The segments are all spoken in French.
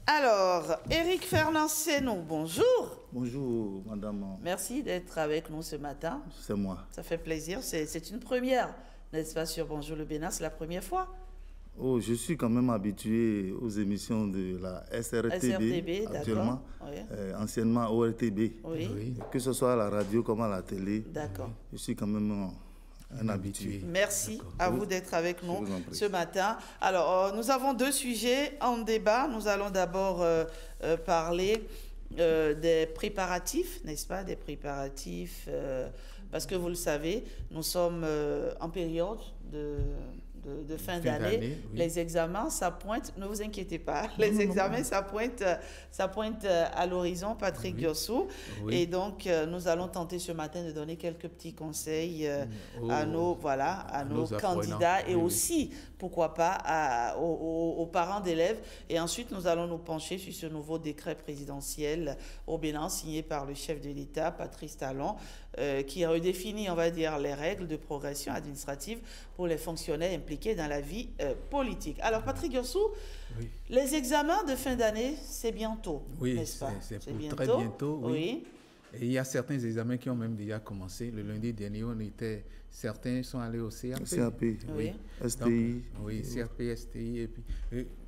Alors, Éric Fernand Sénou, bonjour. Bonjour, madame. Merci d'être avec nous ce matin. C'est moi. Ça fait plaisir. C'est une première, n'est-ce pas, sur Bonjour le Bénin, c'est la première fois. Oh, je suis quand même habitué aux émissions de la SRTB actuellement, oui. Anciennement ORTB. Oui. Oui. Que ce soit à la radio comme à la télé. D'accord. Je suis quand même un habitué. Merci à vous d'être avec nous ce matin. Alors, nous avons deux sujets en débat. Nous allons d'abord parler des préparatifs, n'est-ce pas, des préparatifs, parce que vous le savez, nous sommes en période de fin d'année. Oui. Les examens, ça pointe, ne vous inquiétez pas, les examens, ça pointe à l'horizon, Patrick Diossou. Oui. Et donc, nous allons tenter ce matin de donner quelques petits conseils à nos candidats et aussi, pourquoi pas, aux parents d'élèves. Et ensuite, nous allons nous pencher sur ce nouveau décret présidentiel au Bénin, signé par le chef de l'État, Patrice Talon, qui redéfinit, on va dire, les règles de progression administrative pour les fonctionnaires impliqués dans la vie politique. Alors, Patrick Diossou, oui. Les examens de fin d'année, c'est bientôt, n'est-ce pas? C'est très bientôt, oui. Et il y a certains examens qui ont même déjà commencé. Le lundi dernier, certains sont allés au CAP. CAP, oui. STI. Donc, oui, CAP, STI. Et puis,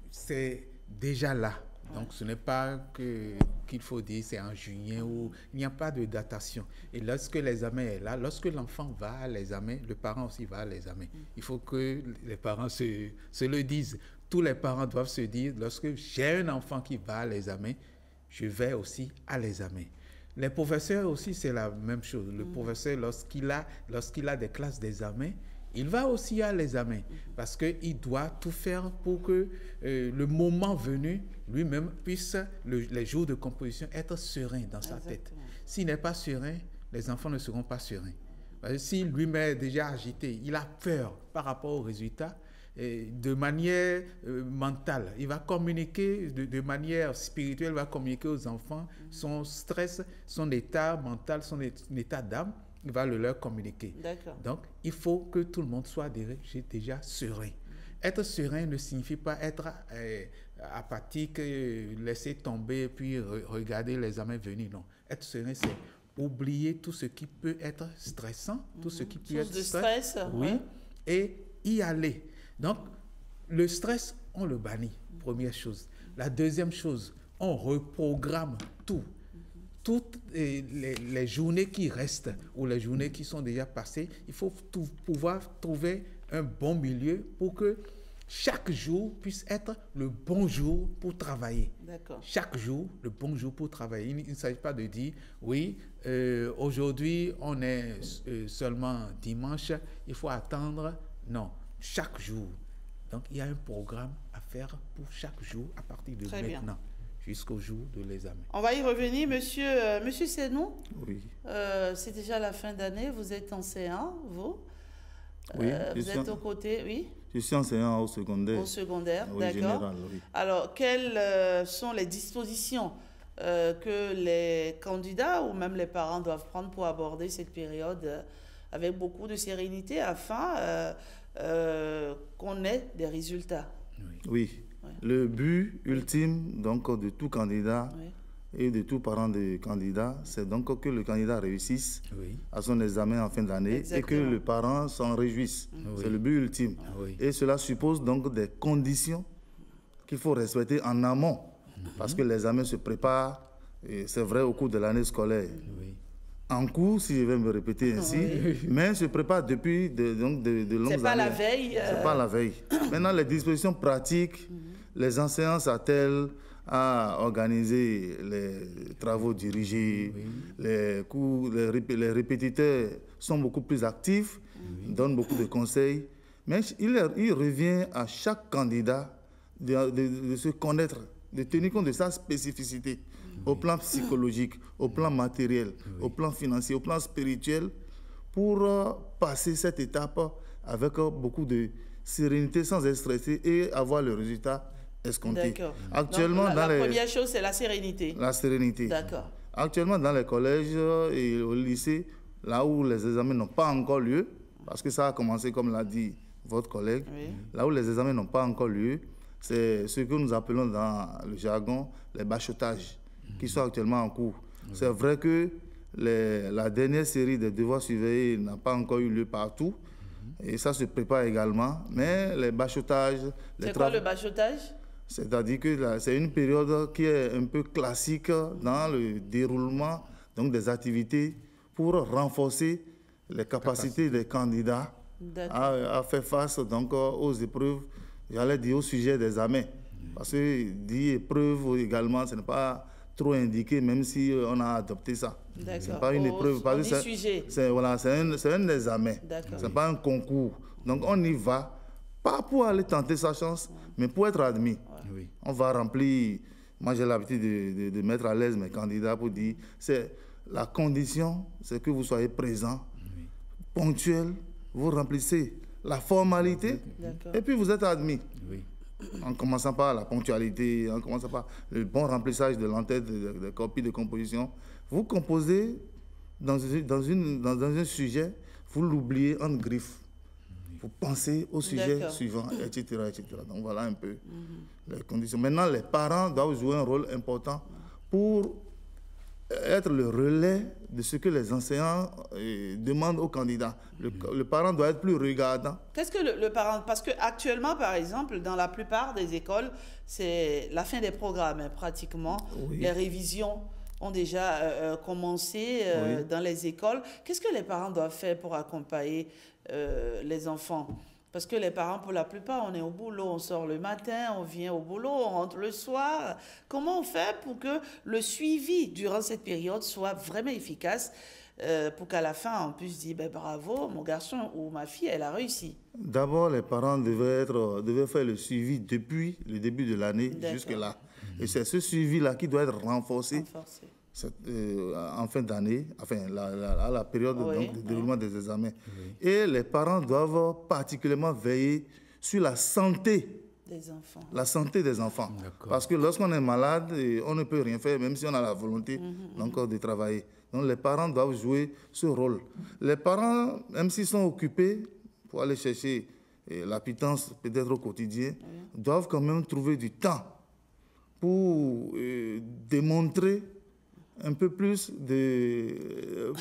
c'est déjà là. Donc, ce n'est pas qu'il faut dire c'est en juillet où il n'y a pas de datation. Et lorsque l'examen est là, lorsque l'enfant va à l'examen, le parent aussi va à l'examen. Il faut que les parents se le disent. Tous les parents doivent se dire, lorsque j'ai un enfant qui va à l'examen, je vais aussi à l'examen. Les professeurs aussi, c'est la même chose. Le professeur, lorsqu'il a des classes d'examen, il va aussi à l'examen parce qu'il doit tout faire pour que le moment venu, lui-même puisse, les jours de composition, être serein dans sa tête. S'il n'est pas serein, les enfants ne seront pas sereins. Si lui-même est déjà agité, il a peur par rapport aux résultats, de manière mentale, il va communiquer de manière spirituelle, il va communiquer aux enfants son stress, son état mental, son état d'âme. Il va le leur communiquer. Donc, il faut que tout le monde soit déjà serein. Être serein ne signifie pas être apathique, laisser tomber, puis regarder les examens venir. Non. Être serein, c'est oublier tout ce qui peut être stressant, tout ce qui peut être stress. Oui, et y aller. Donc, le stress, on le bannit, première chose. La deuxième chose, on reprogramme tout. Toutes les journées qui restent ou les journées qui sont déjà passées, il faut pouvoir trouver un bon milieu pour que chaque jour puisse être le bon jour pour travailler. Chaque jour, le bon jour pour travailler. Il ne s'agit pas de dire, oui, aujourd'hui, on est seulement dimanche, il faut attendre. Non, chaque jour. Donc, il y a un programme à faire pour chaque jour à partir de maintenant. Jusqu'au jour de l'examen. On va y revenir, monsieur Sénou. Oui. C'est déjà la fin d'année, vous êtes enseignant, vous. Oui. Vous êtes aux côtés, oui. Je suis enseignant au secondaire. Au secondaire, oui, d'accord. Général, oui. Alors, quelles sont les dispositions que les candidats ou même les parents doivent prendre pour aborder cette période avec beaucoup de sérénité afin qu'on ait des résultats? Oui. Le but ultime donc, de tout candidat et de tout parent de candidat, c'est donc que le candidat réussisse à son examen en fin d'année et que le parent s'en réjouisse. C'est le but ultime. Et cela suppose donc des conditions qu'il faut respecter en amont parce que l'examen se prépare, c'est vrai, au cours de l'année scolaire. En cours, si je vais me répéter ainsi, mais se prépare depuis de longues années. C'est pas la veille. C'est pas la veille. Maintenant, les dispositions pratiques, les enseignants s'attellent à organiser les travaux dirigés, les cours, les répétiteurs sont beaucoup plus actifs, donnent beaucoup de conseils. Mais il revient à chaque candidat de se connaître, de tenir compte de sa spécificité. Au plan psychologique, au plan matériel, au plan financier, au plan spirituel, pour passer cette étape avec beaucoup de sérénité, sans être stressé et avoir le résultat escompté. Actuellement, donc, la première chose, c'est la sérénité. La sérénité. Actuellement, dans les collèges et au lycée, là où les examens n'ont pas encore lieu, Parce que ça a commencé, comme l'a dit votre collègue, là où les examens n'ont pas encore lieu, c'est ce que nous appelons dans le jargon les bachotages, qui sont actuellement en cours. C'est vrai que la dernière série des devoirs surveillés n'a pas encore eu lieu partout, et ça se prépare également, mais les bachotages... C'est quoi le bachotage? C'est-à-dire que c'est une période qui est un peu classique dans le déroulement donc, des activités pour renforcer les capacités des candidats à faire face donc, aux épreuves, j'allais dire au sujet des examens. Parce que dire épreuve également, ce n'est pas trop indiqué, même si on a adopté ça. Ce n'est pas une épreuve. C'est un examen. Ce n'est pas un concours. Donc on y va, pas pour aller tenter sa chance, mais pour être admis. Oui. On va remplir, moi j'ai l'habitude de mettre à l'aise mes candidats pour dire, c'est la condition, c'est que vous soyez présent, ponctuel, vous remplissez la formalité et puis vous êtes admis. Oui. En commençant par la ponctualité, en commençant par le bon remplissage de l'entête, des copies de composition, vous composez dans un sujet, vous l'oubliez en griffe. Vous pensez au sujet suivant, etc., etc. Donc voilà un peu les conditions. Maintenant, les parents doivent jouer un rôle important pour être le relais de ce que les enseignants demandent aux candidats. Le parent doit être plus regardant. Qu'est-ce que le parent... Parce qu'actuellement, par exemple, dans la plupart des écoles, c'est la fin des programmes, pratiquement. Oui. Les révisions ont déjà commencé dans les écoles. Qu'est-ce que les parents doivent faire pour accompagner les enfants? Parce que les parents, pour la plupart, on est au boulot, on sort le matin, on vient au boulot, on rentre le soir. Comment on fait pour que le suivi durant cette période soit vraiment efficace pour qu'à la fin, on puisse dire bravo, mon garçon ou ma fille, elle a réussi? D'abord, les parents devaient faire le suivi depuis le début de l'année jusque-là. Et c'est ce suivi-là qui doit être renforcé. En fin d'année, enfin, à la période donc, de déroulement des examens. Oui. Et les parents doivent particulièrement veiller sur la santé des enfants. La santé des enfants. Parce que lorsqu'on est malade, on ne peut rien faire, même si on a la volonté donc, de travailler. Donc les parents doivent jouer ce rôle. Les parents, même s'ils sont occupés pour aller chercher la pitance peut-être au quotidien, doivent quand même trouver du temps pour démontrer un peu plus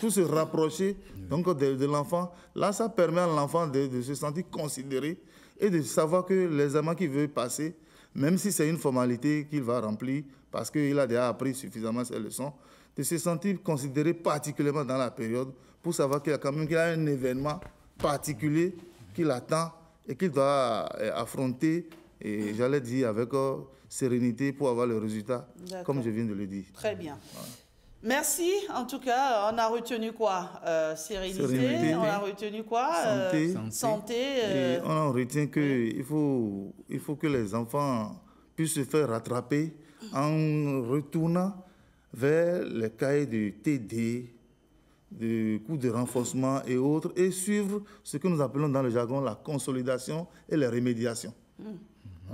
pour se rapprocher donc de l'enfant. Là, ça permet à l'enfant de se sentir considéré et de savoir que l'examen qu'il veut passer, même si c'est une formalité qu'il va remplir, parce qu'il a déjà appris suffisamment ses leçons, de se sentir considéré particulièrement dans la période pour savoir qu'il y a quand même un événement particulier qui l'attend et qu'il doit affronter, et j'allais dire avec sérénité pour avoir le résultat, comme je viens de le dire. Très bien. Voilà. Merci. En tout cas, on a retenu quoi? Sérénité. On a retenu quoi? Santé. Et on retient qu'il faut que les enfants puissent se faire rattraper en retournant vers les cahiers de TD, de cours de renforcement et autres, et suivre ce que nous appelons dans le jargon la consolidation et les rémédiations.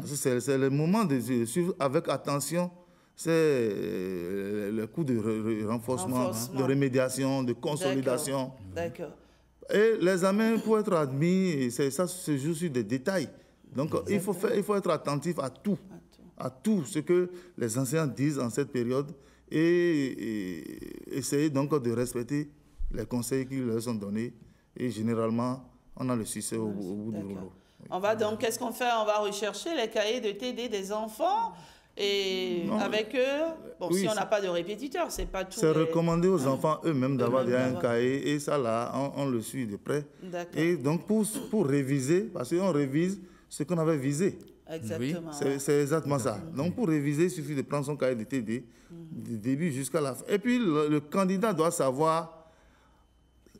C'est le moment de suivre avec attention. C'est le cours de renforcement, de rémédiation, de consolidation. D'accord. Et l'examen, pour être admis, ça se joue sur des détails. Donc, il faut être attentif à tout ce que les enseignants disent en cette période et essayer donc de respecter les conseils qui leur sont donnés. Et généralement, on a le succès au bout du rouleau. On va donc, qu'est-ce qu'on fait? On va rechercher les cahiers de TD des enfants. Et avec eux, si on n'a pas de répétiteur, c'est pas tout. C'est recommandé aux enfants eux-mêmes d'avoir un cahier, et ça là, on le suit de près. Et donc pour réviser, parce qu'on révise ce qu'on avait visé. Exactement. C'est exactement ça. Donc pour réviser, il suffit de prendre son cahier de TD, du début jusqu'à la fin. Et puis le candidat doit savoir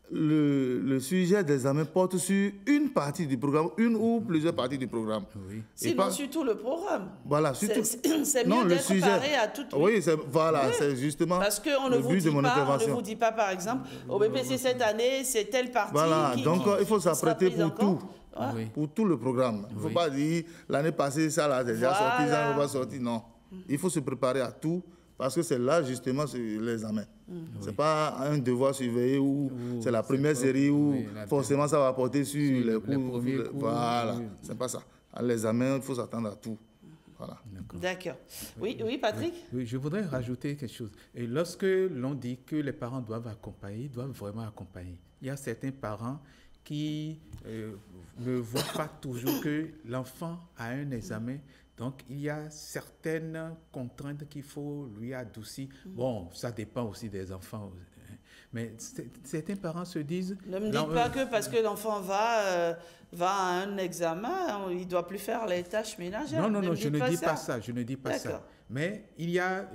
le sujet d'examen porte sur une partie du programme, une ou plusieurs parties du programme. Oui. Sinon, sur tout le programme. Voilà, surtout. C'est mieux d'être paré à tout. Oui, c'est justement parce qu'on ne vous dit pas, par exemple, au BPC cette année, c'est telle partie. Voilà, donc il faut s'apprêter pour tout. Pour tout le programme. Il ne faut pas dire l'année passée, ça là, déjà sorti, ça n'est pas sorti. Non. Il faut se préparer à tout Parce que c'est là, justement, l'examen. Ce n'est pas un devoir surveillé où c'est la première série où forcément ça va porter sur les cours. Voilà, ce n'est pas ça. À l'examen, il faut s'attendre à tout. Voilà. D'accord. Oui, Patrick? Oui, je voudrais rajouter quelque chose. Et lorsque l'on dit que les parents doivent accompagner, ils doivent vraiment accompagner. Il y a certains parents qui ne voient pas toujours que l'enfant a un examen. Donc, il y a certaines contraintes qu'il faut lui adoucir. Bon, ça dépend aussi des enfants. Mais certains parents se disent... Ne me dites pas que parce que l'enfant va à un examen, il ne doit plus faire les tâches ménagères. Non, je ne dis pas ça. Je ne dis pas ça. Mais il y a...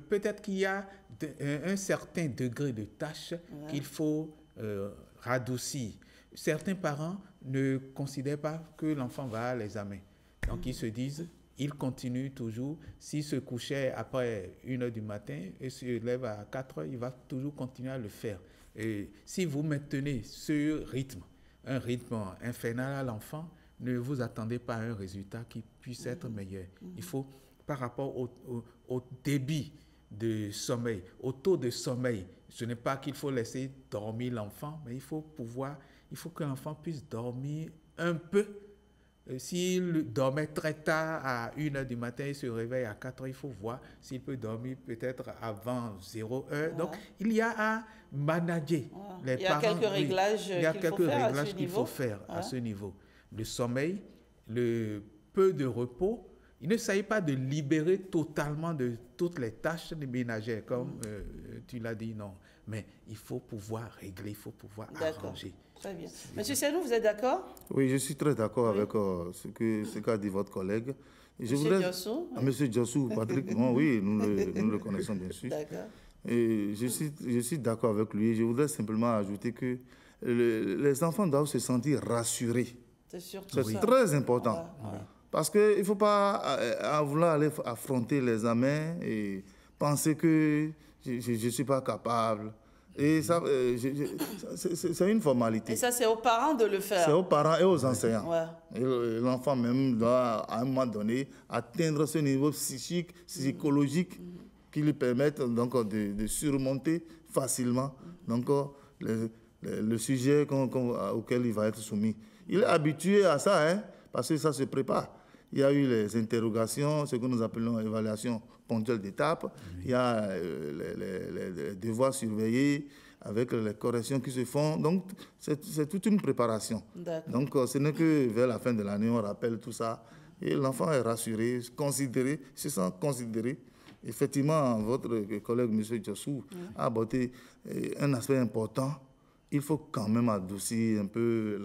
peut-être qu'il y a un certain degré de tâches qu'il faut radoucir. Certains parents ne considèrent pas que l'enfant va à l'examen. Donc, ils se disent, ils continuent toujours. S'il se couchait après 1h du matin et se lève à 4h, il va toujours continuer à le faire. Et si vous maintenez ce rythme, un rythme infernal à l'enfant, ne vous attendez pas à un résultat qui puisse être meilleur. Il faut, par rapport au débit de sommeil, au taux de sommeil, ce n'est pas qu'il faut laisser dormir l'enfant, mais il faut que l'enfant puisse dormir un peu. S'il dormait très tard à 1h du matin, il se réveille à 4h, il faut voir s'il peut dormir peut-être avant 0h. Donc, il y a à manager les parents. Il y a quelques réglages qu'il faut faire à ce niveau. Le sommeil, le peu de repos. Il ne s'agit pas de libérer totalement de toutes les tâches ménagères, comme tu l'as dit, non. Mais il faut pouvoir régler, il faut pouvoir arranger. Très bien. Monsieur Senou, vous êtes d'accord? Oui, je suis très d'accord avec ce qu'a dit votre collègue. Monsieur Diossou? Monsieur Diossou, Patrick, oui, nous le connaissons bien sûr. D'accord. Et je suis d'accord avec lui. Je voudrais simplement ajouter que les enfants doivent se sentir rassurés. C'est surtout ça. C'est très important. Parce qu'il ne faut pas vouloir aller affronter l'examen et penser que je ne suis pas capable. Et ça, c'est une formalité. Et ça, c'est aux parents de le faire. C'est aux parents et aux enseignants. Et l'enfant même doit, à un moment donné, atteindre ce niveau psychique, psychologique qui lui permette donc, de surmonter facilement donc, le sujet auquel il va être soumis. Il est habitué à ça, hein, parce que ça se prépare. Il y a eu les interrogations, ce que nous appelons évaluation ponctuelle d'étape. Il y a les devoirs surveillés avec les corrections qui se font. Donc, c'est toute une préparation. Donc, ce n'est que vers la fin de l'année, on rappelle tout ça. Et l'enfant est rassuré, considéré, se sent considéré. Effectivement, votre collègue, M. Diossou, a abordé un aspect important. Il faut quand même adoucir un peu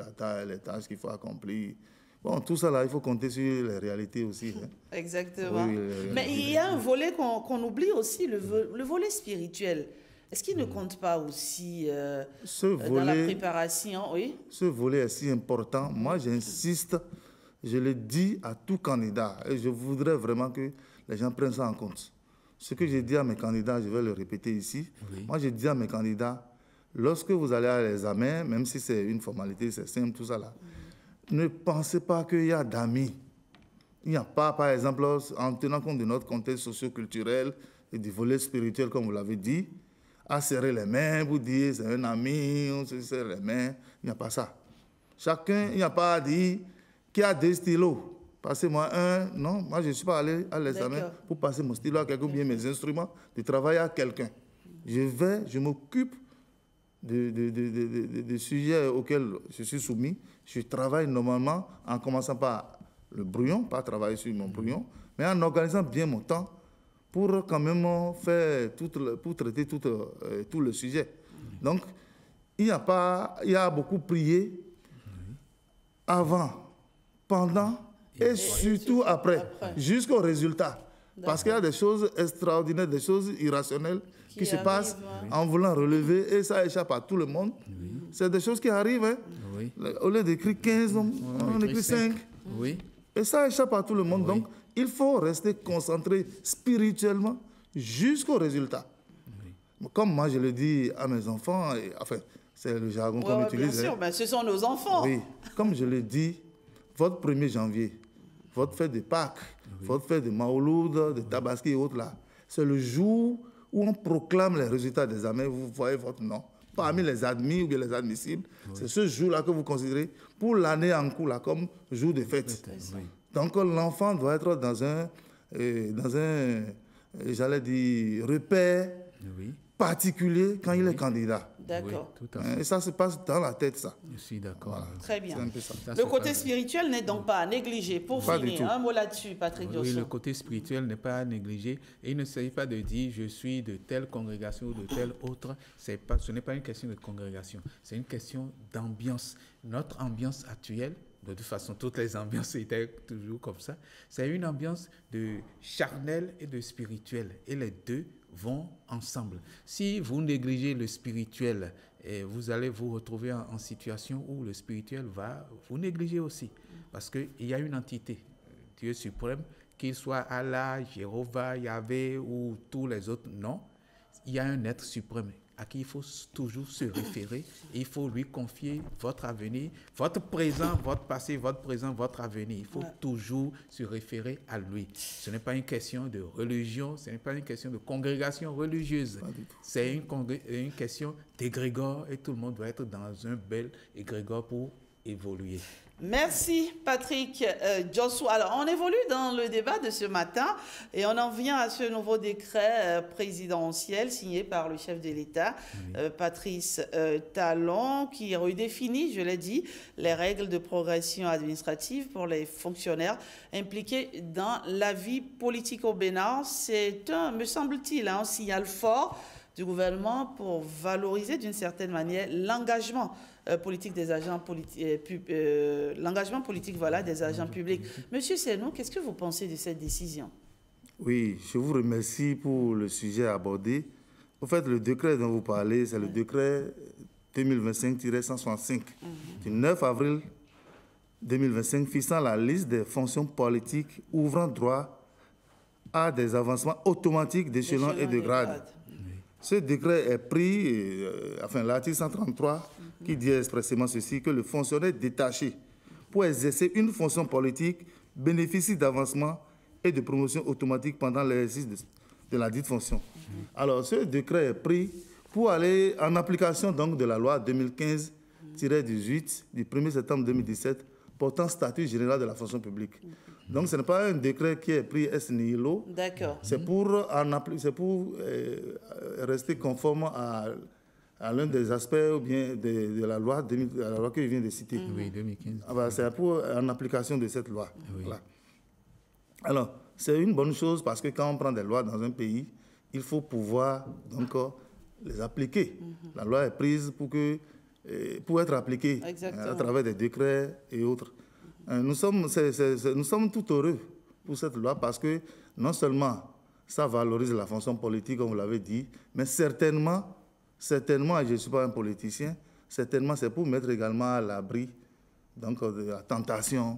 les tâches qu'il faut accomplir. Bon, tout ça, là, il faut compter sur les réalités aussi. Hein. Exactement. Oui, mais il y a un volet qu'on oublie aussi, le volet spirituel. Est-ce qu'il ne compte pas aussi dans la préparation? Oui. Ce volet est si important. Moi, j'insiste, je le dis à tout candidat, et je voudrais vraiment que les gens prennent ça en compte. Ce que j'ai dit à mes candidats, je vais le répéter ici. Oui. Moi, je dis à mes candidats, lorsque vous allez à l'examen, même si c'est une formalité, c'est simple, tout ça là, ne pensez pas qu'il y a d'amis. Il n'y a pas, par exemple, en tenant compte de notre contexte socio-culturel et du volet spirituel, comme vous l'avez dit, à serrer les mains, vous dire c'est un ami, on se serre les mains. Il n'y a pas ça. Chacun, il n'y a pas à dire qui a 2 stylos. Passez-moi un. Non, moi, je ne suis pas allé à l'examen pour passer mon stylo à quelqu'un ou bien mes instruments de travail à quelqu'un. Je m'occupe des sujets auxquels je suis soumis. Je travaille normalement en commençant par le brouillon, pas travailler sur mon brouillon, mais en organisant bien mon temps pour quand même faire pour traiter tout le sujet. Donc, il y a beaucoup prié avant, pendant et surtout après, jusqu'au résultat. Parce qu'il y a des choses extraordinaires, des choses irrationnelles qui se passent en voulant relever et ça échappe à tout le monde. Oui. C'est des choses qui arrivent. Hein. Oui. Au lieu d'écrire 15, on écrit 5. Oui. Et ça échappe à tout le monde. Oui. Donc, il faut rester concentré spirituellement jusqu'au résultat. Oui. Comme moi, je le dis à mes enfants, enfin, c'est le jargon qu'on utilise. Bien sûr, mais ce sont nos enfants. Oui. Comme je le dis, votre 1er janvier, votre fête de Pâques, votre fête de Maouloud, de Tabaski et autres là. C'est le jour où on proclame les résultats des examens, vous voyez votre nom parmi les admis ou bien les admissibles. C'est ce jour-là que vous considérez pour l'année en cours là, comme jour de fête. Donc l'enfant doit être dans un j'allais dire, repère particulier quand il est candidat. D'accord. Et ça se passe dans la tête, ça. Je suis d'accord. Voilà. Très bien. C'est un peu ça. Le côté spirituel n'est donc pas à négliger. Pour finir, un mot là-dessus, Patrick Diosso. Oui, le côté spirituel n'est pas à négliger. Et il ne s'agit pas de dire je suis de telle congrégation ou de telle autre. Ce n'est pas une question de congrégation. C'est une question d'ambiance. Notre ambiance actuelle, de toute façon, toutes les ambiances étaient toujours comme ça. C'est une ambiance de charnel et de spirituel. Et les deux vont ensemble. Si vous négligez le spirituel, vous allez vous retrouver en situation où le spirituel va vous négliger aussi. Parce qu'il y a une entité, Dieu suprême, qu'il soit Allah, Jéhovah, Yahvé ou tous les autres, non. Il y a un être suprême à qui il faut toujours se référer et il faut lui confier votre avenir, votre présent, votre passé, votre présent, votre avenir. Il faut toujours se référer à lui. Ce n'est pas une question de religion, ce n'est pas une question de congrégation religieuse. C'est une question d'égrégore et tout le monde doit être dans un bel égrégore pour évoluer. Merci Patrick Diosso. Alors, on évolue dans le débat de ce matin et on en vient à ce nouveau décret présidentiel signé par le chef de l'État, Patrice Talon, qui redéfinit, je l'ai dit, les règles de progression administrative pour les fonctionnaires impliqués dans la vie politique au Bénin. C'est me semble-t-il, un signal fort du gouvernement pour valoriser d'une certaine manière l'engagement politique des agents l'engagement politique des agents publics. Monsieur Senou, qu'est-ce que vous pensez de cette décision? Oui, je vous remercie pour le sujet abordé. En fait, le décret dont vous parlez, c'est le décret 2025-165 du 9 avril 2025 fixant la liste des fonctions politiques ouvrant droit à des avancements automatiques d'échelon et de grade. Ce décret est pris, l'article 133, qui dit expressément ceci, que le fonctionnaire détaché, pour exercer une fonction politique, bénéficie d'avancement et de promotion automatique pendant l'exercice de la dite fonction. Alors, ce décret est pris pour aller en application donc, de la loi 2015-18 du 1er septembre 2017 portant statut général de la fonction publique. Donc, ce n'est pas un décret qui est pris ex nihilo. D'accord. C'est pour rester conforme à l'un des aspects ou bien de la loi que je viens de citer. Oui, 2015. C'est en application de cette loi. Oui. Voilà. Alors, c'est une bonne chose parce que quand on prend des lois dans un pays, il faut pouvoir donc les appliquer. La loi est prise pour être appliquée à travers des décrets et autres. Nous sommes tout heureux pour cette loi parce que non seulement ça valorise la fonction politique, comme vous l'avez dit, mais certainement, et je ne suis pas un politicien, certainement c'est pour mettre également à l'abri de la tentation,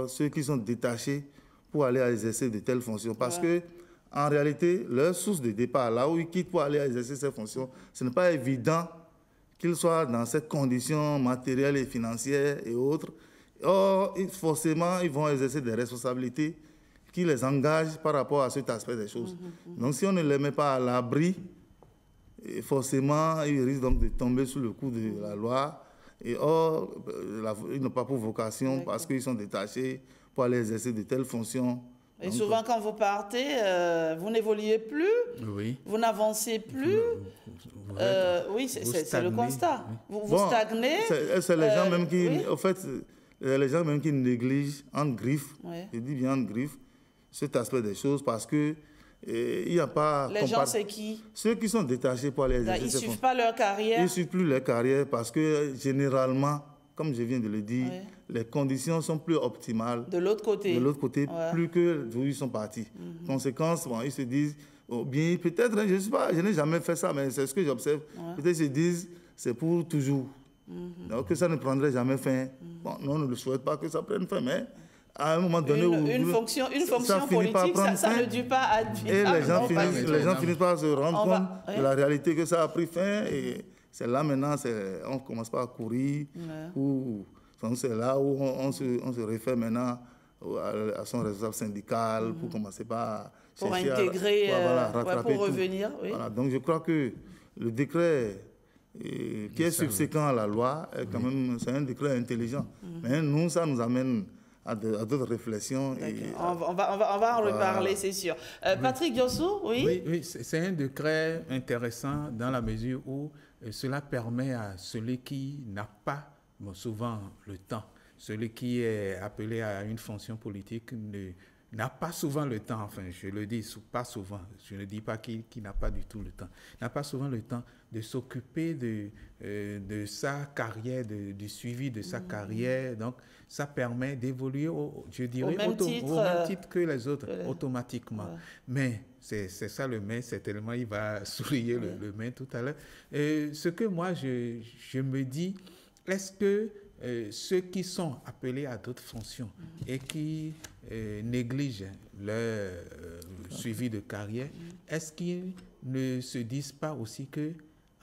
ceux qui sont détachés pour aller exercer de telles fonctions. Parce que en réalité, leur source de départ, là où ils quittent pour aller exercer ces fonctions, ce n'est pas évident qu'ils soient dans ces conditions matérielles et financières et autres. Or, forcément, ils vont exercer des responsabilités qui les engagent par rapport à cet aspect des choses. Donc, si on ne les met pas à l'abri, forcément, ils risquent donc de tomber sous le coup de la loi. Et or, ils n'ont pas pour vocation parce qu'ils sont détachés pour aller exercer de telles fonctions. Et donc, souvent, quand vous partez, vous n'évoluez plus, vous n'avancez plus. Oui, c'est le constat. Vous stagnez. C'est les gens même qui, en fait, les gens même qui négligent en griffe, je dis bien en griffe, cet aspect des choses parce que il n'y a pas... Les gens, c'est qui? Ceux qui sont détachés pour aller exercer. Ils ne suivent pas leur carrière. Ils ne suivent plus leur carrière parce que généralement, comme je viens de le dire, les conditions sont plus optimales. De l'autre côté. De l'autre côté, plus que d'où ils sont partis. Conséquence, ils se disent, bien, peut-être, je ne sais pas, je n'ai jamais fait ça, mais c'est ce que j'observe. Peut-être ils se disent, c'est pour toujours. Donc que ça ne prendrait jamais fin. Bon, non, on ne le souhaite pas que ça prenne fin, mais à un moment donné une fonction politique, ça ne dure pas à vie. Et les gens finissent par se rendre compte de la réalité que ça a pris fin. Et c'est là maintenant, on ne commence pas à courir. C'est là où on se réfère maintenant à son responsable syndical pour commencer par pour intégrer, rattraper pour revenir. Oui. Voilà, donc je crois que le décret qui est subséquent à la loi, est quand même, c'est un décret intelligent. Mais nous, ça nous amène à d'autres réflexions. On va en reparler, c'est sûr. Patrick Diossou, oui? Oui, c'est un décret intéressant dans la mesure où cela permet à celui qui n'a pas souvent le temps, celui qui est appelé à une fonction politique n'a pas souvent le temps, enfin je le dis pas souvent, je ne dis pas qu'il n'a pas du tout le temps, n'a pas souvent le temps de s'occuper de sa carrière, du suivi de sa carrière. Donc ça permet d'évoluer, je dirais, au même titre que les autres, automatiquement. Ouais. Mais c'est ça le mais, certainement il va souligner le mais tout à l'heure. Ce que moi je me dis, est-ce que ceux qui sont appelés à d'autres fonctions et qui négligent leur suivi de carrière, est-ce qu'ils ne se disent pas aussi que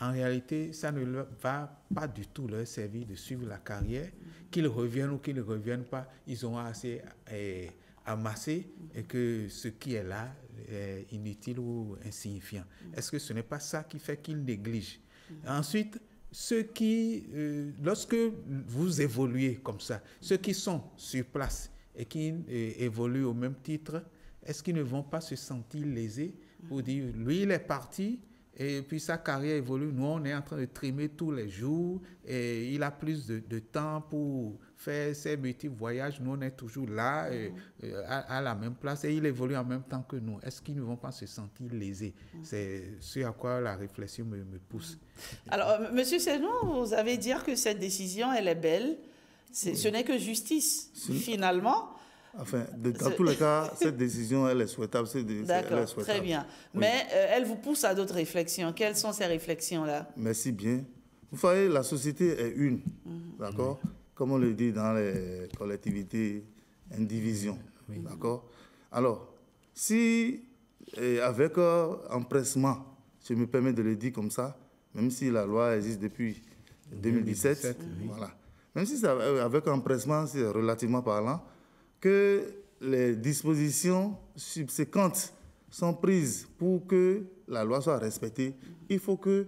en réalité, ça ne va pas du tout leur servir de suivre la carrière, qu'ils reviennent ou qu'ils ne reviennent pas, ils ont assez amassé et que ce qui est là est inutile ou insignifiant. Est-ce que ce n'est pas ça qui fait qu'ils négligent? Ensuite, ceux qui, lorsque vous évoluez comme ça, ceux qui sont sur place et qui évoluent au même titre, est-ce qu'ils ne vont pas se sentir lésés pour dire, lui, il est parti et puis sa carrière évolue, nous, on est en train de trimer tous les jours et il a plus de temps pour faire ses multiples voyages, nous, on est toujours là à la même place et il évolue en même temps que nous. Est-ce qu'ils ne vont pas se sentir lésés? C'est ce à quoi la réflexion me pousse. Alors, Monsieur Senou, vous avez dit que cette décision, elle est belle. Ce n'est que justice, finalement. Enfin, dans tous les cas, cette décision, elle est souhaitable. D'accord, très bien. Oui. Mais elle vous pousse à d'autres réflexions. Quelles sont ces réflexions-là? Merci bien. Vous voyez, la société est une, d'accord? Comme on le dit dans les collectivités, indivision, d'accord? Alors, si, avec empressement, je me permets de le dire comme ça, même si la loi existe depuis 2017, voilà. Même si c'est avec empressement, c'est relativement parlant, que les dispositions subséquentes sont prises pour que la loi soit respectée, il faut que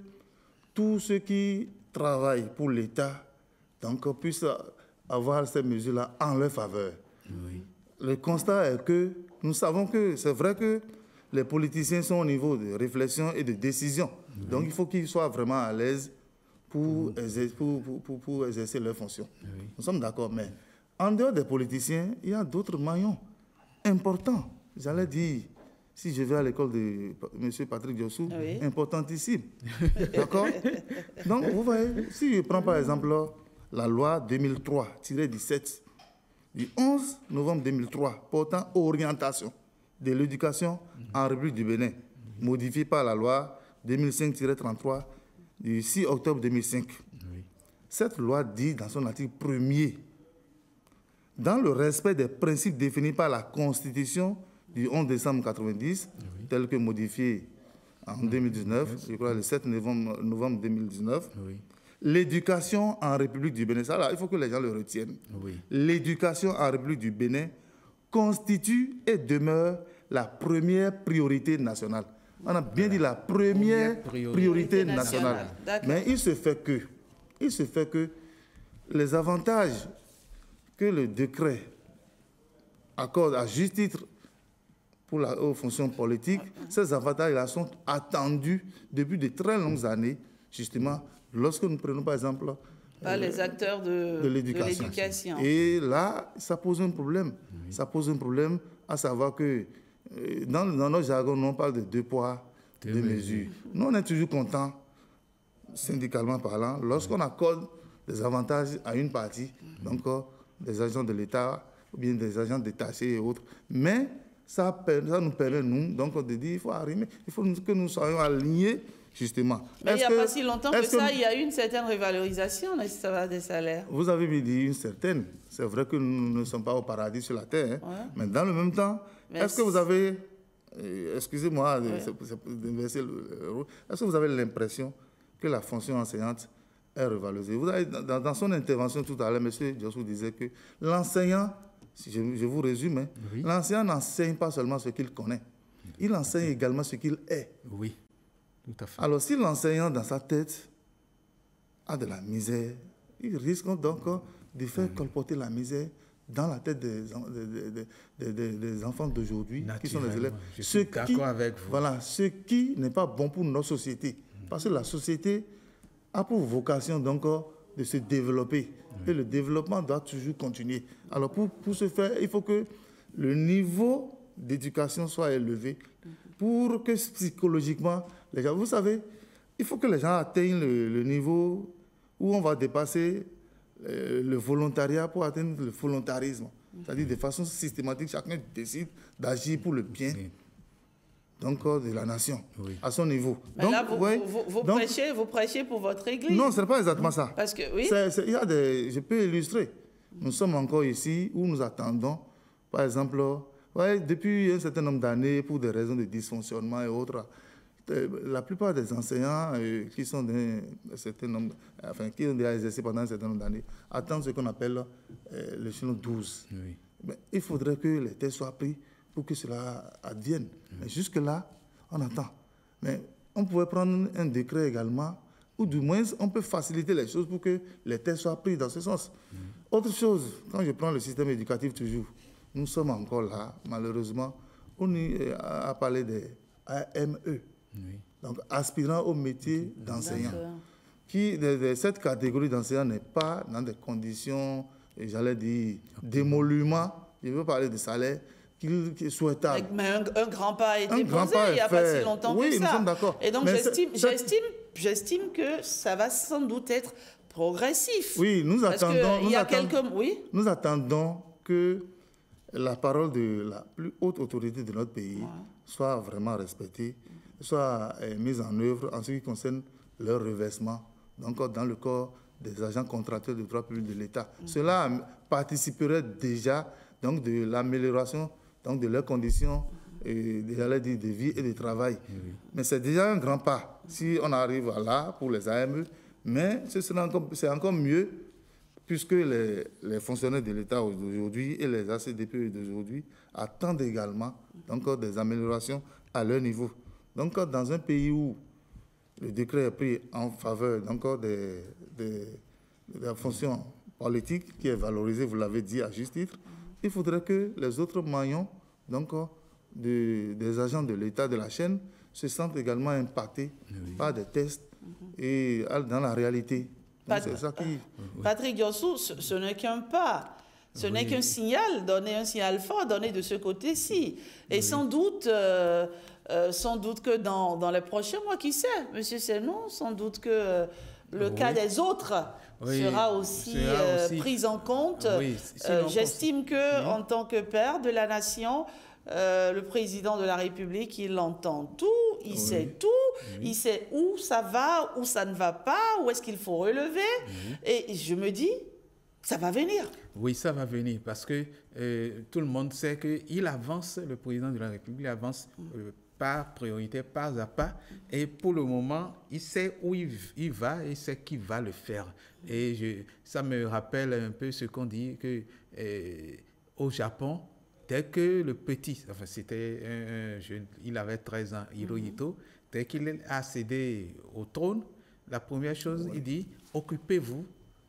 tous ceux qui travaillent pour l'État puissent avoir ces mesures-là en leur faveur. Oui. Le constat est que nous savons que c'est vrai que les politiciens sont au niveau de réflexion et de décision. Oui. Donc il faut qu'ils soient vraiment à l'aise pour exercer leurs fonctions. Oui. Nous sommes d'accord, mais en dehors des politiciens, il y a d'autres maillons importants. J'allais dire, si je vais à l'école de M. Patrick Diossou, importantissime. D'accord? Donc, vous voyez, si je prends par exemple la loi 2003-17 du 11 novembre 2003 portant orientation de l'éducation en République du Bénin, modifiée par la loi 2005-33 du 6 octobre 2005. Cette loi dit dans son article 1er, dans le respect des principes définis par la Constitution du 11 décembre 1990, tel que modifié en 2019, je crois le 7 novembre 2019, l'éducation en République du Bénin, ça là, il faut que les gens le retiennent. L'éducation en République du Bénin constitue et demeure la première priorité nationale. On a bien dit la première priorité nationale. Mais il se fait que les avantages que le décret accorde à juste titre aux fonctions politiques, ces avantages-là sont attendus depuis de très longues années, justement, lorsque nous prenons par exemple les acteurs de l'éducation. Et là, ça pose un problème. Ça pose un problème, à savoir que dans notre jargon, on parle de deux poids, deux mesures. Nous, on est toujours contents, syndicalement parlant, lorsqu'on accorde des avantages à une partie, donc des agents de l'État ou bien des agents détachés et autres. Mais ça nous permet, nous, donc, de dire qu'il faut arrimer, il faut que nous soyons alignés, justement. Mais il n'y a pas si longtemps que ça, il y a eu une certaine revalorisation des salaires. Vous avez dit une certaine. C'est vrai que nous ne sommes pas au paradis sur la terre, mais dans le même temps, est-ce que vous avez, excusez-moi d'inverser le rôle, est-ce que vous avez l'impression que la fonction enseignante est revalorisée? Vous avez, dans son intervention tout à l'heure, M. Diossou disait que l'enseignant si je vous résume, hein, l'enseignant n'enseigne pas seulement ce qu'il connaît, il enseigne également ce qu'il est. Oui, tout à fait. Alors, si l'enseignant, dans sa tête, a de la misère, il risque donc de faire colporter la misère dans la tête des enfants d'aujourd'hui, qui sont les élèves. Je suis d'accord avec vous. Voilà, ce qui n'est pas bon pour notre société. Parce que la société a pour vocation donc de se développer. Et le développement doit toujours continuer. Alors, pour ce faire, il faut que le niveau d'éducation soit élevé pour que psychologiquement, les gens, vous savez, il faut que les gens atteignent le niveau où on va dépasser le volontariat pour atteindre le volontarisme. C'est-à-dire de façon systématique, chacun décide d'agir pour le bien donc, de la nation, à son niveau. Mais donc, là, vous prêchez pour votre église. Non, ce n'est pas exactement ça. Parce que, oui. Je peux illustrer. Nous sommes encore ici où nous attendons, par exemple, depuis un certain nombre d'années, pour des raisons de dysfonctionnement et autres, la plupart des enseignants qui sont qui ont déjà exercé pendant un certain nombre d'années attendent ce qu'on appelle l'échelon 12. Oui. Mais il faudrait que les tests soient pris pour que cela advienne. Mais jusque-là, on attend. Mais on pourrait prendre un décret également, ou du moins on peut faciliter les choses pour que les tests soient pris dans ce sens. Autre chose, quand je prends le système éducatif toujours, nous sommes encore là, malheureusement, on a parlé des AME. Donc, aspirant au métier d'enseignant. Cette catégorie d'enseignants n'est pas dans des conditions, j'allais dire, d'émolument. Je veux parler de salaire qui est souhaitable. Mais un grand pas a été posé il n'y a pas si longtemps que ça. Oui, nous sommes d'accord. Et donc, j'estime que ça va sans doute être progressif. Oui, nous attendons nous attendons que la parole de la plus haute autorité de notre pays soit vraiment respectée, soit mise en œuvre en ce qui concerne leur reversement, donc dans le corps des agents contractuels de droit public de l'État. Cela participerait déjà donc, de l'amélioration de leurs conditions de vie et de travail. Mais c'est déjà un grand pas si on arrive à là pour les AME, mais c'est encore mieux puisque les fonctionnaires de l'État d'aujourd'hui et les ACDPE d'aujourd'hui attendent également donc, des améliorations à leur niveau. Donc, dans un pays où le décret est pris en faveur de la fonction politique qui est valorisée, vous l'avez dit à juste titre, il faudrait que les autres maillons donc, des agents de l'État de la chaîne se sentent également impactés par des tests et dans la réalité. C'est ça qui... Patrick Diossou, ce n'est qu'un pas. Ce n'est qu'un signal, un signal fort donné de ce côté-ci. Et sans doute que dans les prochains mois, qui sait, M. Seynou, sans doute que le cas des autres sera aussi pris en compte. J'estime que, en tant que père de la nation, le président de la République, il entend tout, il sait tout, il sait où ça va, où ça ne va pas, où est-ce qu'il faut relever. Et je me dis, ça va venir. Oui, ça va venir parce que tout le monde sait qu'il avance, le président de la République avance par priorité, pas à pas. Et pour le moment, il sait où il va et il sait qui va le faire. Et ça me rappelle un peu ce qu'on dit qu'au Japon, dès que le petit, enfin c'était un jeune, il avait 13 ans, Hirohito, dès qu'il a accédé au trône, la première chose, il dit, occupez-vous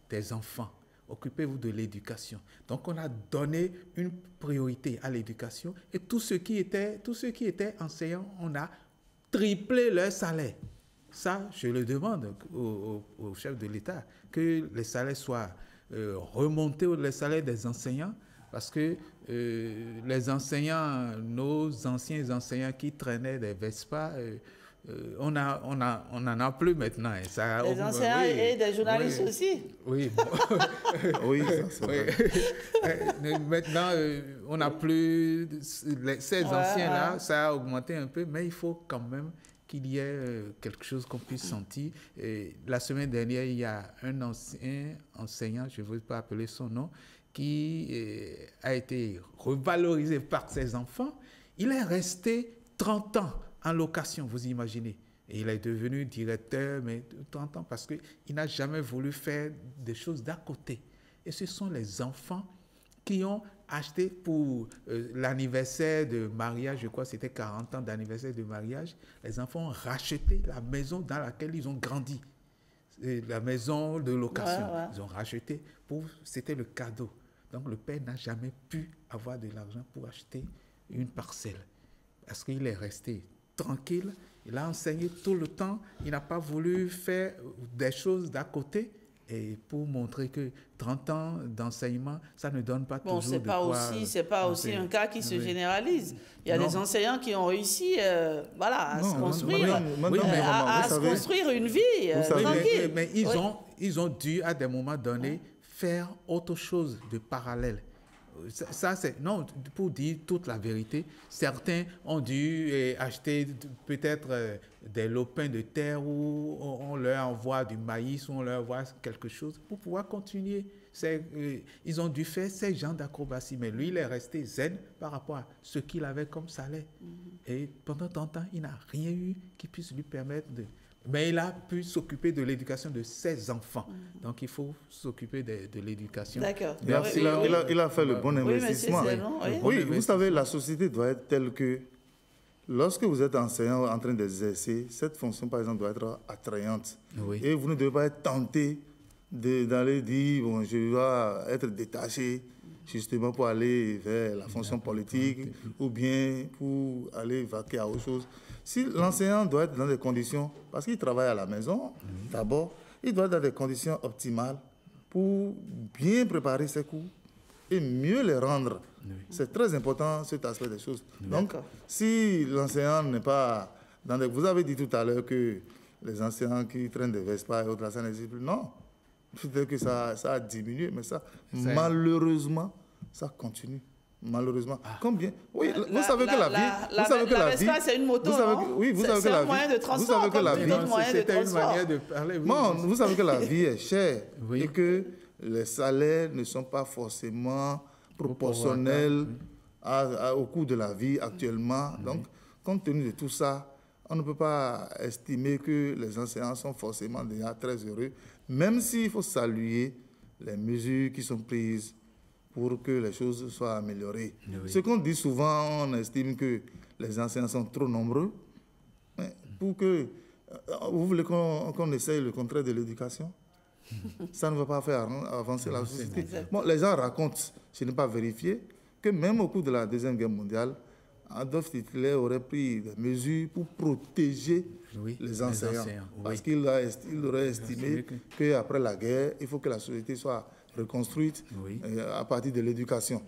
des enfants. Occupez-vous de l'éducation. Donc, on a donné une priorité à l'éducation et tous ceux qui étaient enseignants, on a triplé leur salaire. Ça, je le demande au chef de l'État, que les salaires soient remontés aux salaires des enseignants, parce que les enseignants, nos anciens enseignants qui traînaient des Vespa, on n'en a plus maintenant. Ça, des enseignants et des journalistes aussi. Oui. Oui, ça, c'est vrai. Maintenant, on n'a plus... Ces anciens-là, ça a augmenté un peu, mais il faut quand même qu'il y ait quelque chose qu'on puisse sentir. Et la semaine dernière, il y a un ancien enseignant, je ne veux pas appeler son nom, qui a été revalorisé par ses enfants. Il est resté 30 ans en location, vous imaginez. Et il est devenu directeur, mais 30 ans, parce qu'il n'a jamais voulu faire des choses d'à côté. Et ce sont les enfants qui ont acheté pour l'anniversaire de mariage, je crois que c'était 40 ans d'anniversaire de mariage, les enfants ont racheté la maison dans laquelle ils ont grandi, la maison de location. Ouais, ouais. Ils ont racheté, c'était le cadeau. Donc le père n'a jamais pu avoir de l'argent pour acheter une parcelle parce qu'il est resté tranquille, il a enseigné tout le temps, il n'a pas voulu faire des choses d'à côté. Et pour montrer que 30 ans d'enseignement, ça ne donne pas toujours de quoi... C'est pas aussi un cas qui se généralise. Il y a des enseignants qui ont réussi à se construire une vie tranquille. Mais ils ont dû, à des moments donnés, faire autre chose de parallèle. Ça, c'est... Non, pour dire toute la vérité, certains ont dû acheter peut-être des lopins de terre où on leur envoie du maïs, ou on leur envoie quelque chose pour pouvoir continuer. Ils ont dû faire ces genres d'acrobatie, mais lui, il est resté zen par rapport à ce qu'il avait comme salaire. Et pendant tant de temps, il n'a rien eu qui puisse lui permettre de... Mais il a pu s'occuper de l'éducation de ses enfants. Donc, il faut s'occuper de l'éducation. D'accord. Il a fait le bon investissement. Oui, vous savez, la société doit être telle que lorsque vous êtes enseignant en train d'exercer, cette fonction, par exemple, doit être attrayante. Oui. Et vous ne devez pas être tenté d'aller dire, bon, je dois être détaché justement pour aller vers la fonction politique ou bien pour aller vaquer à autre chose. Si l'enseignant doit être dans des conditions, parce qu'il travaille à la maison, d'abord, il doit être dans des conditions optimales pour bien préparer ses cours et mieux les rendre. C'est très important, cet aspect des choses. Donc, si l'enseignant n'est pas dans des... Vous avez dit tout à l'heure que les enseignants qui traînent des Vespa et autres, ça n'existe plus. Non, peut-être que ça a diminué, mais ça, malheureusement, ça continue. Malheureusement. Combien? Oui, vous savez que la vie... Vous savez que la vie... c'est une moto, oui, vous savez que la vie... C'est un moyen de transport. Vous savez que la vie... C'était une manière de parler. Non, vous savez que la vie est chère et que les salaires ne sont pas forcément proportionnels au coût de la vie actuellement. Donc, compte tenu de tout ça, on ne peut pas estimer que les enseignants sont forcément déjà très heureux, même s'il faut saluer les mesures qui sont prises pour que les choses soient améliorées. Ce qu'on dit souvent, on estime que les enseignants sont trop nombreux. Mais pour que... Vous voulez qu'on essaye le contraire de l'éducation? Ça ne va pas faire avancer la société. Bon, les gens racontent, je n'ai pas vérifié, que même au cours de la Deuxième Guerre mondiale, Adolf Hitler aurait pris des mesures pour protéger les enseignants. Parce qu'il aurait estimé qu'après la guerre, il faut que la société soit reconstruite à partir de l'éducation.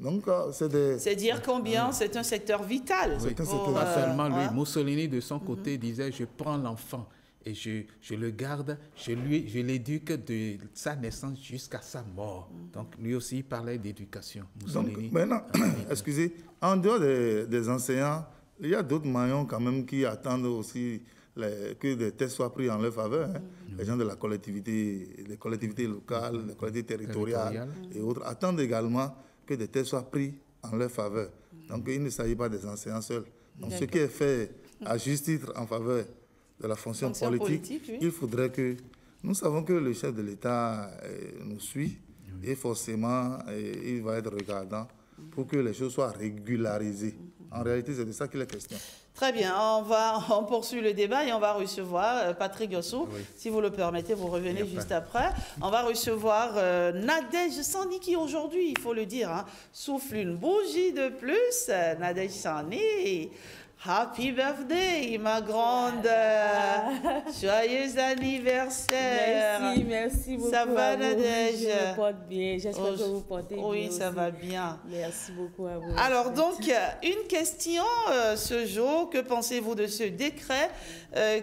Donc, c'est dire combien c'est un secteur vital. Pas seulement lui. Mussolini, de son côté, disait « Je prends l'enfant et je le garde, je l'éduque de sa naissance jusqu'à sa mort. » Donc, lui aussi, il parlait d'éducation. Donc, maintenant, excusez, en dehors des enseignants, il y a d'autres maillons quand même qui attendent aussi que des tests soient pris en leur faveur. Les gens de la collectivité, les collectivités locales, les collectivités territoriales et autres attendent également que des tests soient pris en leur faveur. Donc, il ne s'agit pas des enseignants seuls. Donc, ce qui est fait à juste titre en faveur de la fonction politique, il faudrait que... Nous savons que le chef de l'État nous suit et forcément, il va être regardant pour que les choses soient régularisées. En réalité, c'est de ça qu'il est question. Très bien, on poursuit le débat et on va recevoir Patrick Yossou. Si vous le permettez, vous revenez juste après. On va recevoir Nadège Sani qui aujourd'hui, il faut le dire, souffle une bougie de plus. Nadège Sani, happy birthday, ma grande. Joyeux anniversaire. Merci beaucoup. Ça va, Nadège? Je me porte bien. J'espère que vous portez bien. Oui, ça va bien. Merci beaucoup à vous. Alors, donc, une question ce jour. Que pensez-vous de ce décret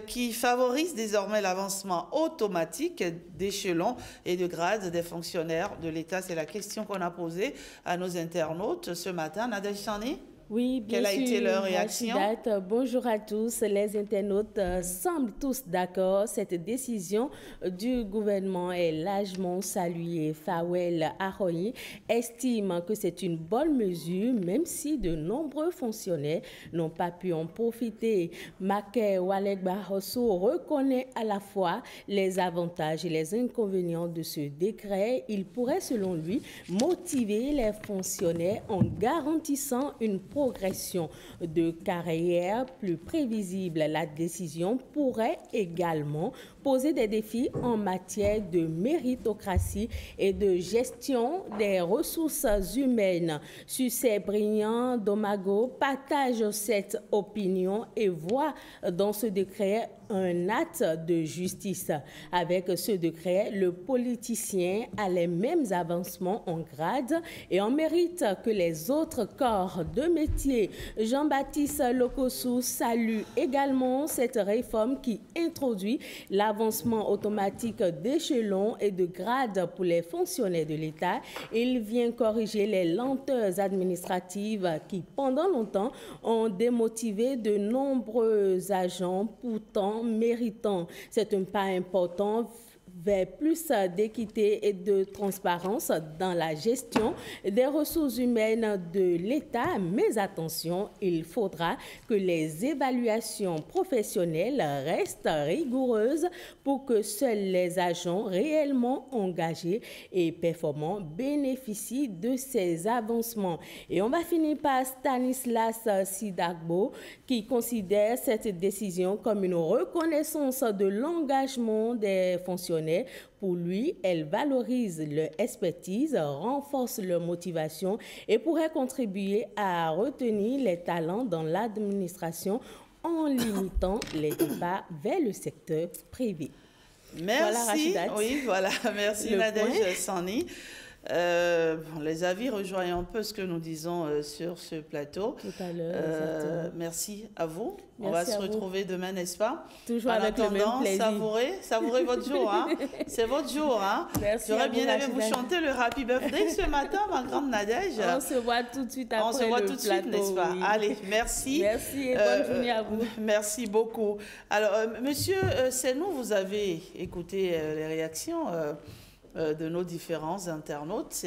qui favorise désormais l'avancement automatique d'échelons et de grades des fonctionnaires de l'État? C'est la question qu'on a posée à nos internautes ce matin. Nadège Chani? Oui, bien Quelle a sûr, été leur réaction? Rachidate, bonjour à tous. Les internautes semblent tous d'accord. Cette décision du gouvernement est largement saluée. Fawel Ahoyi estime que c'est une bonne mesure, même si de nombreux fonctionnaires n'ont pas pu en profiter. Maké Walek Bahosso reconnaît à la fois les avantages et les inconvénients de ce décret. Il pourrait, selon lui, motiver les fonctionnaires en garantissant une progression de carrière plus prévisible. La décision pourrait également poser des défis en matière de méritocratie et de gestion des ressources humaines. Sucé Brillant Domago partage cette opinion et voit dans ce décret un acte de justice. Avec ce décret, le politicien a les mêmes avancements en grade et en mérite que les autres corps de métier. Jean-Baptiste Lokossou salue également cette réforme qui introduit l'avancement automatique d'échelons et de grades pour les fonctionnaires de l'État. Il vient corriger les lenteurs administratives qui, pendant longtemps, ont démotivé de nombreux agents pourtant méritants. C'est un pas important vers plus d'équité et de transparence dans la gestion des ressources humaines de l'État. Mais attention, il faudra que les évaluations professionnelles restent rigoureuses pour que seuls les agents réellement engagés et performants bénéficient de ces avancements. Et on va finir par Stanislas Sidagbo qui considère cette décision comme une reconnaissance de l'engagement des fonctionnaires. Pour lui, elle valorise leur expertise, renforce leur motivation et pourrait contribuer à retenir les talents dans l'administration en limitant les départs vers le secteur privé. Merci. Voilà, oui, voilà. Merci Nadège Sani. Les avis rejoignent un peu ce que nous disons sur ce plateau. Tout à l'heure. Merci à vous. Merci. On va se retrouver demain, n'est-ce pas? Toujours avec le même plaisir. Savourez votre jour. Hein? C'est votre jour. Hein? J'aurais bien aimé vous chanter le Happy Birthday ce matin, ma grande Nadège. On se voit tout de suite après. On se voit tout de suite, n'est-ce pas? Oui. Allez, merci. Merci et bonne journée à vous. Merci beaucoup. Alors, monsieur Senou, vous avez écouté les réactions de nos différents internautes.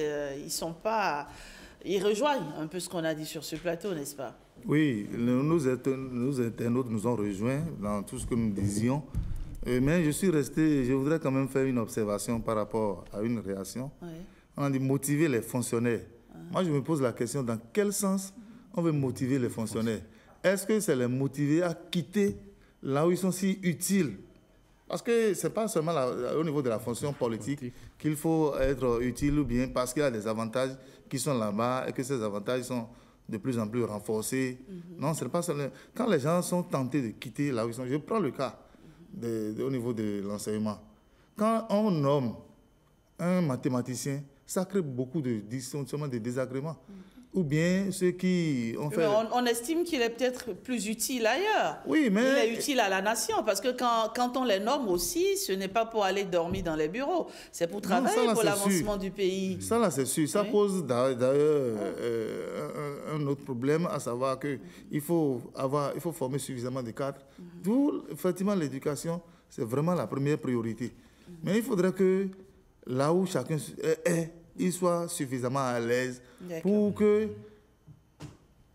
Ils rejoignent un peu ce qu'on a dit sur ce plateau, n'est-ce pas? Oui, nos internautes nous ont rejoints dans tout ce que nous disions. Mais je voudrais quand même faire une observation par rapport à une réaction. Oui. On a dit motiver les fonctionnaires. Moi, je me pose la question, dans quel sens on veut motiver les fonctionnaires? Est-ce que c'est les motiver à quitter là où ils sont si utiles? Parce que ce n'est pas seulement au niveau de la fonction politique qu'il faut être utile ou bien parce qu'il y a des avantages qui sont là-bas et que ces avantages sont de plus en plus renforcés. Non, ce n'est pas seulement... Quand les gens sont tentés de quitter là où ils sont, je prends le cas au niveau de l'enseignement. Quand on nomme un mathématicien, ça crée beaucoup de dysfonctionnements, de désagréments. Ou bien ceux qui ont fait... On estime qu'il est peut-être plus utile ailleurs. Oui, mais... Il est utile à la nation, parce que quand on les nomme aussi, ce n'est pas pour aller dormir dans les bureaux, c'est pour travailler pour l'avancement du pays. Ça, là, c'est sûr. Ça pose d'ailleurs un autre problème, à savoir qu'il faut former suffisamment de cadres. D'où, effectivement, l'éducation, c'est vraiment la première priorité. Mais il faudrait que là où chacun est, il soit suffisamment à l'aise pour que,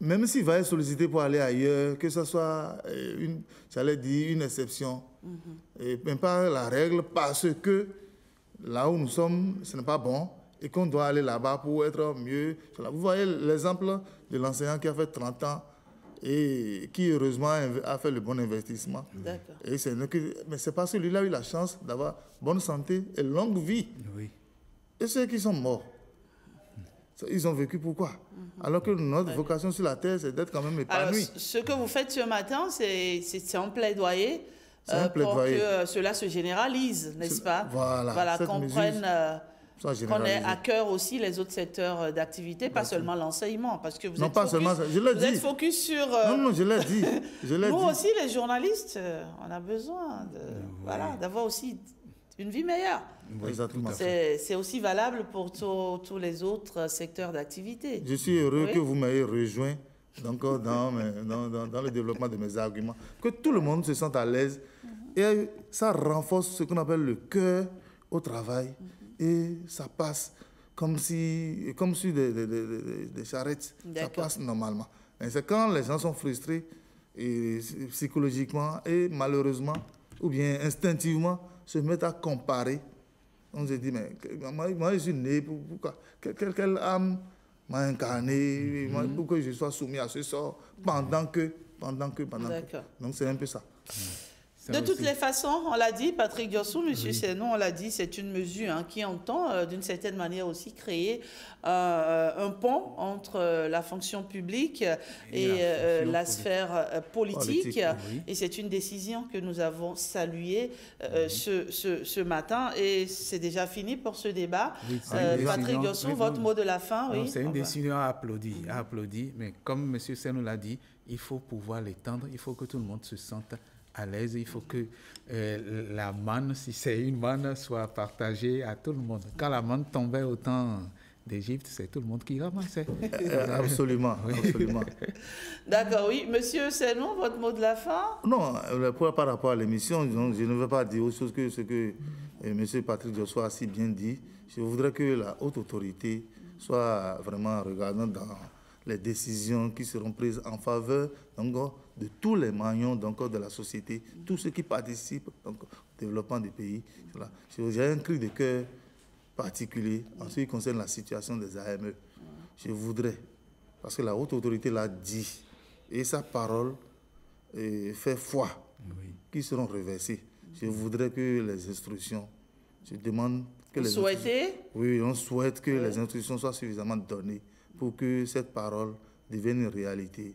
même s'il va être sollicité pour aller ailleurs, que ce soit une exception, et même pas la règle, parce que là où nous sommes, ce n'est pas bon, et qu'on doit aller là-bas pour être mieux. Vous voyez l'exemple de l'enseignant qui a fait 30 ans et qui, heureusement, a fait le bon investissement. Mais c'est parce que lui a eu la chance d'avoir bonne santé et longue vie. Oui. Et ceux qui sont morts, ils ont vécu pourquoi? Alors que notre vocation sur la terre, c'est d'être quand même épanouis. Ce que vous faites ce matin, c'est un plaidoyer pour que cela se généralise, n'est-ce pas? Voilà, qu'on ait à cœur aussi les autres secteurs d'activité, pas seulement l'enseignement, parce que vous êtes focus sur... Non, je l'ai dit. Nous aussi, les journalistes, on a besoin d'avoir aussi une vie meilleure. Exactement. C'est aussi valable pour tous les autres secteurs d'activité. Je suis heureux que vous m'ayez rejoint donc, dans le développement de mes arguments, que tout le monde se sente à l'aise. Et ça renforce ce qu'on appelle le cœur au travail. Et ça passe comme sur des charrettes. Ça passe normalement. Et c'est quand les gens sont frustrés et psychologiquement et malheureusement, ou bien instinctivement, se mettent à comparer. On se dit, mais moi je suis né, pourquoi quelle âme m'a incarné, pour que je sois soumis à ce sort pendant que. Donc c'est un peu ça. De toutes les façons, on l'a dit, Patrick Diossou, M. Senou, on l'a dit, c'est une mesure qui entend d'une certaine manière aussi créer un pont entre la fonction publique et la sphère politique. Et c'est une décision que nous avons saluée ce matin. Et c'est déjà fini pour ce débat. Patrick Diossou, votre mot de la fin, oui. C'est une décision à applaudir, mais comme M. Senou l'a dit, il faut pouvoir l'étendre, il faut que tout le monde se sente à l'aise, il faut que la manne, si c'est une manne, soit partagée à tout le monde. Quand la manne tombait au temps d'Égypte, c'est tout le monde qui ramassait. Absolument, absolument. D'accord, oui. Monsieur Senou, votre mot de la fin? Non, par rapport à l'émission, je ne veux pas dire autre chose que ce que M. Patrick Diossou a si bien dit. Je voudrais que la haute autorité soit vraiment regardante dans les décisions qui seront prises en faveur de tous les maillons de la société, tous ceux qui participent au développement du pays. J'ai un cri de cœur particulier en ce qui concerne la situation des AME. Je voudrais, parce que la haute autorité l'a dit, et sa parole fait foi, qui seront reversées. Je voudrais que les instructions, je demande que les instructions... Oui, on souhaite que les instructions soient suffisamment données pour que cette parole devienne une réalité.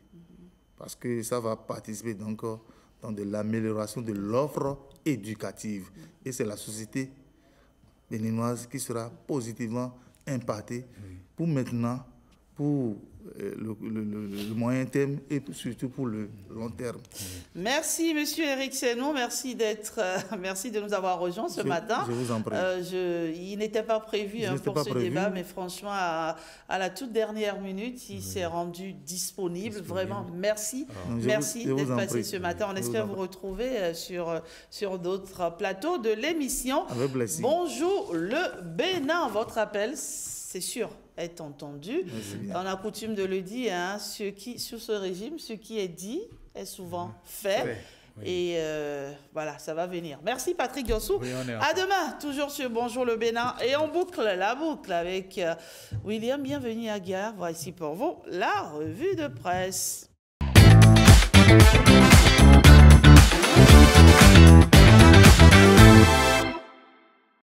Parce que ça va participer donc dans de l'amélioration de l'offre éducative. Et c'est la société béninoise qui sera positivement impactée pour maintenant, pour le moyen terme et surtout pour le long terme. Merci, Monsieur Éric Senou. Merci de nous avoir rejoints ce matin. Je vous en prie. Il n'était pas prévu pour ce débat, mais franchement, à la toute dernière minute, il s'est rendu disponible. Vraiment, merci. Merci d'être passé ce matin. On espère vous retrouver sur d'autres plateaux de l'émission. Bonjour le Bénin. Votre appel, c'est sûr, est entendu. On a coutume de le dire, sur ce régime, ce qui est dit est souvent fait. Et voilà, ça va venir. Merci Patrick Diossou. À demain, toujours sur Bonjour le Bénin. Et on boucle la boucle avec William. Bienvenue à Gare. Voici pour vous la revue de presse.